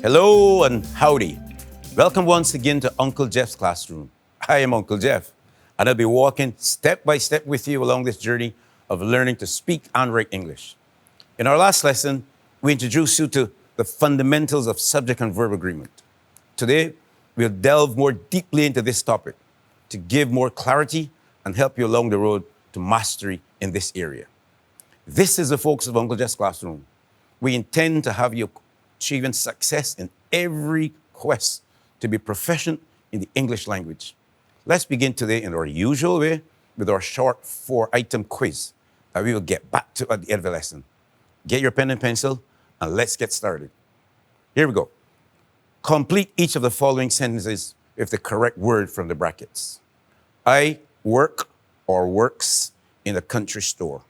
Hello and howdy. Welcome once again to Uncle Jeff's classroom. I am Uncle Jeff, and I'll be walking step by step with you along this journey of learning to speak and write English. In our last lesson, we introduced you to the fundamentals of subject and verb agreement. Today, we'll delve more deeply into this topic to give more clarity and help you along the road to mastery in this area. This is the focus of Uncle Jeff's classroom. We intend to have you achieving success in every quest to be proficient in the English language. Let's begin today in our usual way with our short 4-item quiz that we will get back to at the end of the lesson. Get your pen and pencil and let's get started. Here we go. Complete each of the following sentences with the correct word from the brackets. I work or works in a country store.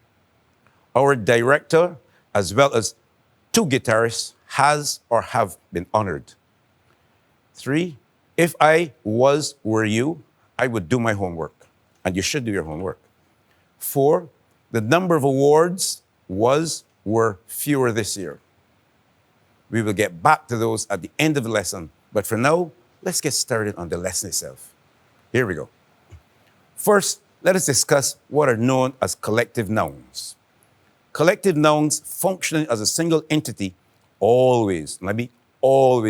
Our director, as well as 2 guitarists, has or have been honored. 3, if I were you, I would do my homework. And you should do your homework. 4, the number of awards were fewer this year. We will get back to those at the end of the lesson. But for now, let's get started on the lesson itself. Here we go. First, let us discuss what are known as collective nouns. Collective nouns functioning as a single entity always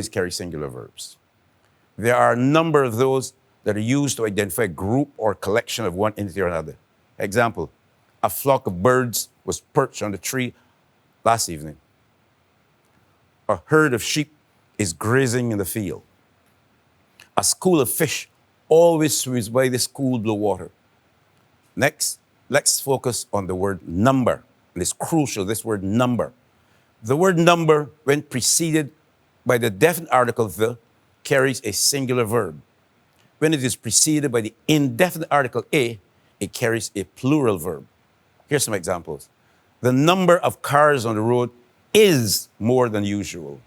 carry singular verbs. There are a number of those that are used to identify a group or collection of one entity or another. Example, a flock of birds was perched on the tree last evening. A herd of sheep is grazing in the field. A school of fish always swims by this cool blue water. Next, let's focus on the word number. And it's crucial, this word number. The word number, when preceded by the definite article the, carries a singular verb. When it is preceded by the indefinite article a, it carries a plural verb. Here's some examples. The number of cars on the road is more than usual.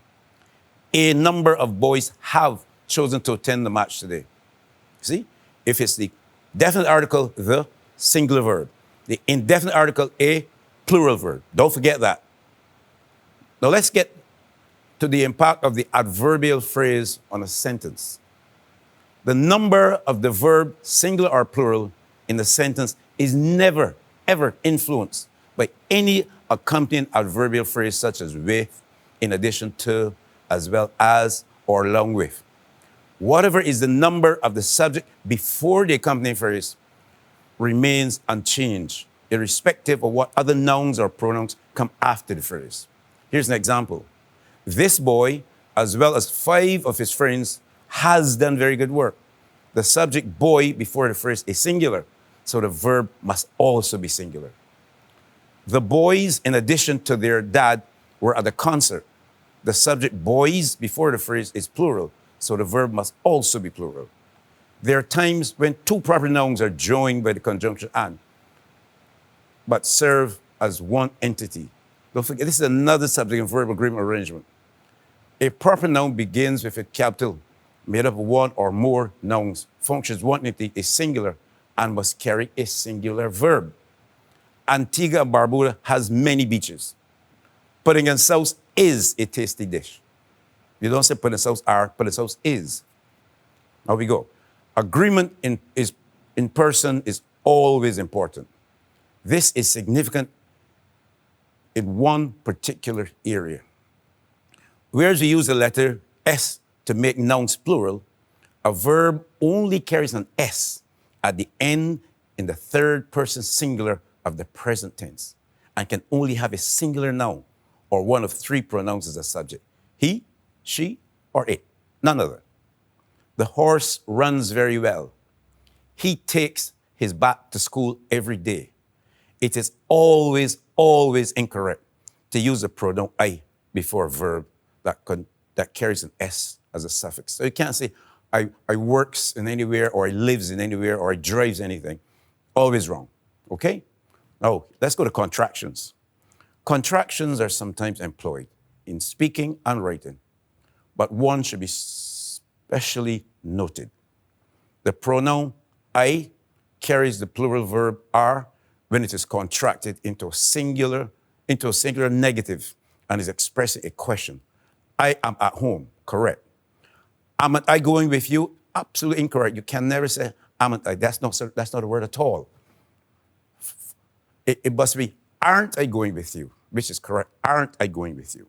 A number of boys have chosen to attend the match today. See? If it's the definite article the, singular verb. The indefinite article a, plural verb. Don't forget that. Now let's get to the impact of the adverbial phrase on a sentence. The number of the verb, singular or plural, in the sentence is never, ever influenced by any accompanying adverbial phrase such as with, in addition to, as well as, or along with. Whatever is the number of the subject before the accompanying phrase remains unchanged, irrespective of what other nouns or pronouns come after the phrase. Here's an example. This boy, as well as 5 of his friends, has done very good work. The subject boy before the phrase is singular, so the verb must also be singular. The boys, in addition to their dad, were at the concert. The subject boys before the phrase is plural, so the verb must also be plural. There are times when 2 proper nouns are joined by the conjunction and, but serve as one entity. Don't forget, this is another subject and verb agreement arrangement. A proper noun begins with a capital made up of one or more nouns, functions one entity, is singular, and must carry a singular verb. Antigua and Barbuda has many beaches. Pudding and sauce is a tasty dish. You don't say pudding and sauce are, pudding and sauce is. Now we go. Agreement in person is always important. This is significant in one particular area. Whereas we use the letter S to make nouns plural, a verb only carries an S at the end in the third person singular of the present tense and can only have a singular noun or one of 3 pronouns as a subject. He, she, or it. None other. The horse runs very well. He takes his bat to school every day. It is always incorrect to use the pronoun I before a verb that carries an S as a suffix. So you can't say I works in anywhere or I lives in anywhere or I drives anything. Always wrong, okay? Now, let's go to contractions. Contractions are sometimes employed in speaking and writing, but one should be specially noted. The pronoun I carries the plural verb are when it is contracted into a singular negative and is expressing a question. I am at home. Correct. Am I going with you? Absolutely incorrect. You can never say, am I? That's not a word at all. It must be, aren't I going with you? Which is correct. Aren't I going with you?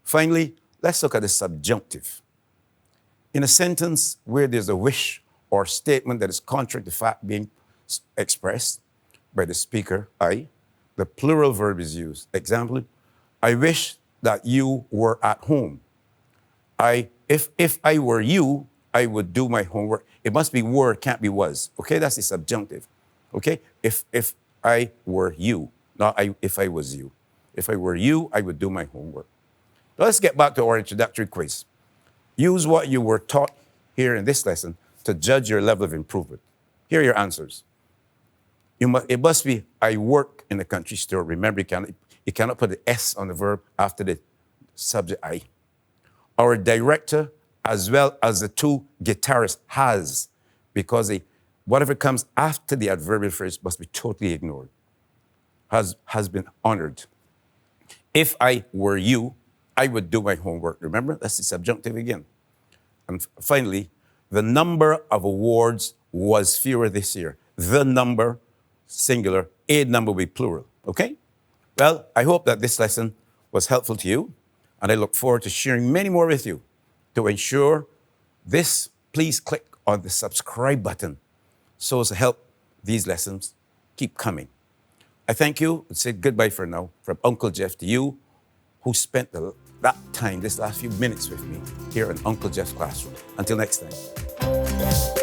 Finally, let's look at the subjunctive. In a sentence where there's a wish or statement that is contrary to fact being expressed by the speaker, I, the plural verb is used. Example, I wish that you were at home. If I were you, I would do my homework. It must be were, can't be was. Okay, that's the subjunctive. Okay, if I were you, not if I was you. If I were you, I would do my homework. Now let's get back to our introductory quiz. Use what you were taught here in this lesson to judge your level of improvement. Here are your answers. It must be, I work in the country store. Remember, you cannot put the S on the verb after the subject I. Our director, as well as the two guitarists, has, because whatever comes after the adverbial phrase must be totally ignored, has been honored. If I were you, I would do my homework. Remember, that's the subjunctive again. And finally, the number of awards was fewer this year. The number, singular, a number will be plural, okay? Well, I hope that this lesson was helpful to you, and I look forward to sharing many more with you. To ensure this, please click on the subscribe button so as to help these lessons keep coming. I thank you and say goodbye for now from Uncle Jeff to you who spent that time, this last few minutes with me here in Uncle Jeff's classroom. Until next time.